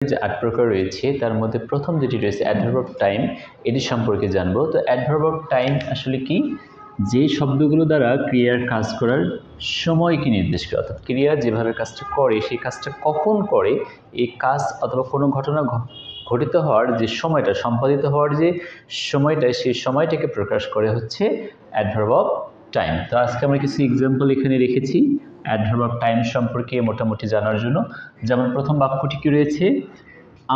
যে 8 প্রকার রয়েছে তার মধ্যে প্রথম যেটি রয়েছে অ্যাডভার্ব অফ টাইম, এটি সম্পর্কে জানবো। তো অ্যাডভার্ব অফ টাইম আসলে কি? যে শব্দগুলো দ্বারা ক্রিয়ার কাজ করার সময়কে নির্দেশ করে, অর্থাৎ ক্রিয়া যেভাবে কাজটা করে সেই কাজটা কখন করে, এই কাজ অথবা কোনো ঘটনা ঘটিত হওয়ার যে সময়টা, সম্পাদিত হওয়ার যে সময়টা, সেই সময়টাকে প্রকাশ করে হচ্ছে অ্যাডভার্ব অফ টাইম। তো আজকে আমরা কিছু এক্সাম্পল এখানে রেখেছি অ্যাডভার্ব অফ টাইম সম্পর্কে মোটামুটি জানার জন্য। যেমন প্রথম বাক্যটি কি রয়েছে?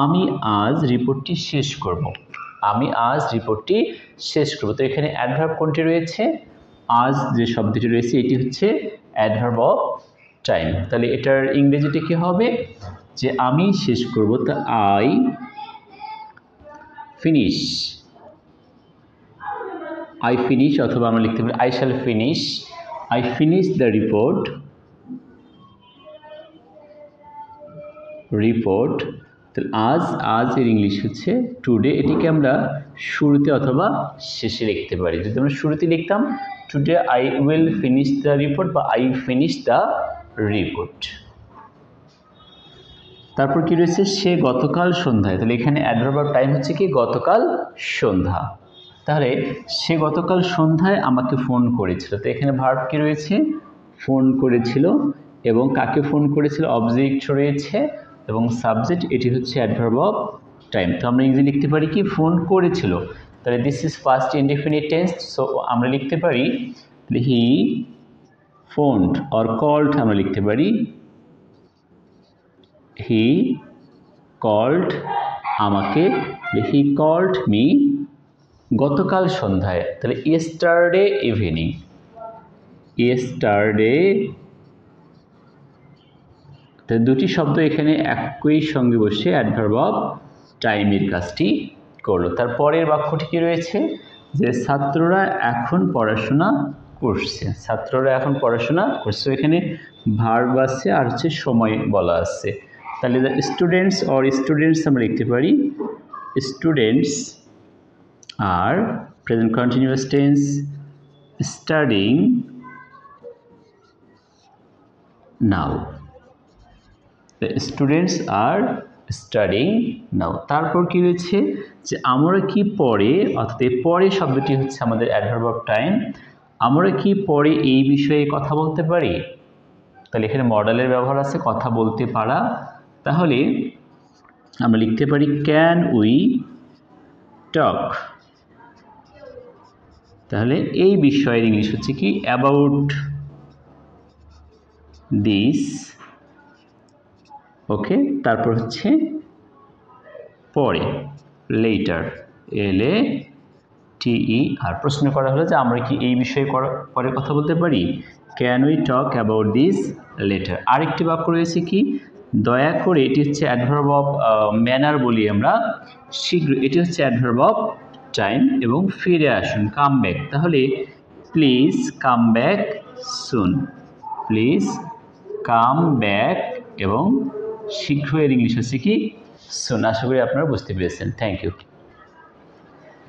আমি আজ রিপোর্টটি শেষ করব। আমি আজ রিপোর্টটি শেষ করব। তো এখানে অ্যাডভার্ব কোনটি রয়েছে? আজ যে শব্দটি রয়েছে এটি হচ্ছে অ্যাডভার্ব অফ টাইম। তাহলে এটার ইংরেজিতে কি হবে? যে আমি শেষ করব, তা আই ফিনিশ। আই ফিনিশ, অথবা আমরা লিখতে পারি I shall finish. I finish the report. Report. তাহলে আজ এর ইংলিশ হচ্ছে টুডে। এটিকে আমরা শুরুতে অথবা শেষে লিখতে পারি। যদি আমরা শুরুতে লিখতাম today I will finish the report বা আই ফিনিশ দ্য রিপোর্ট। তারপর কি রয়েছে? সে গতকাল সন্ধ্যায়। তাহলে এখানে অ্যাডভার্ব অফ টাইম হচ্ছে কি? গতকাল সন্ধ্যা। তাহলে সে গতকাল সন্ধ্যায় আমাকে ফোন করেছিল। তো এখানে ভার্ব কি রয়েছে? ফোন করেছিল। এবং কাকে ফোন করেছিল? অবজেক্ট রয়েছে এবং সাবজেক্ট, এটি হচ্ছে অ্যাডভার্ব অফ টাইম। তো আমরা ইংরেজি লিখতে পারি কি? ফোন করেছিল। তাহলে this is past indefinite tense. So আমরা লিখতে পারি হি ফোনড অর কল্ড। আমরা লিখতে পারি হি কল্ড আমাকে। হি কল্ড মি গতকাল সন্ধ্যায়। তাহলে ইয়েস্টারডে ইভিনিং। ইয়েস্টারডে। তো দুটি শব্দ এখানে একই সঙ্গে বসে অ্যাডভার্ব অফ টাইমের কাজটি করলো। তারপরের বাক্যটি কি রয়েছে? যে ছাত্ররা এখন পড়াশোনা করছে। ছাত্ররা এখন পড়াশোনা করছে। এখানে ভার্ব আছে আর হচ্ছে সময় বলা আছে। তাহলে স্টুডেন্টস অর স্টুডেন্টস আমরা লিখতে পারি স্টুডেন্টস আর present continuous tense studying now. Students আর স্টাডিং নাও। তারপর কি রয়েছে? যে আমরা কি পরে, অর্থাৎ এই পরে শব্দটি হচ্ছে আমাদের অ্যাডভার্ব অফ টাইম। আমরা কি পরে এই বিষয়ে কথা বলতে পারি? তাহলে এখানে মডেলের ব্যবহার আছে, কথা বলতে পারা। তাহলে আমরা লিখতে পারি ক্যান উই টক। তাহলে এই বিষয়ের ইংলিশ হচ্ছে কি? About this. ওকে। তারপর হচ্ছে পরে, লেটার, LATE। আর প্রশ্ন করা হলো যে আমরা কি এই বিষয়ে পরে কথা বলতে পারি? Can we talk about this letter. আরেকটি বাক্য রয়েছে কি? দয়া করে, এটি হচ্ছে অ্যাডভার্ব অফ ম্যানার বলি আমরা, শীঘ্র, এটি হচ্ছে অ্যাডভার্ব অফ টাইম। এবং ফিরে আসুন, কাম ব্যাক। তাহলে please come back soon. Please come back এবং শীঘ্র এর ইংলিশ হচ্ছে কি? সুন। আশা করি আপনারা বুঝতে পেরেছেন। Thank you.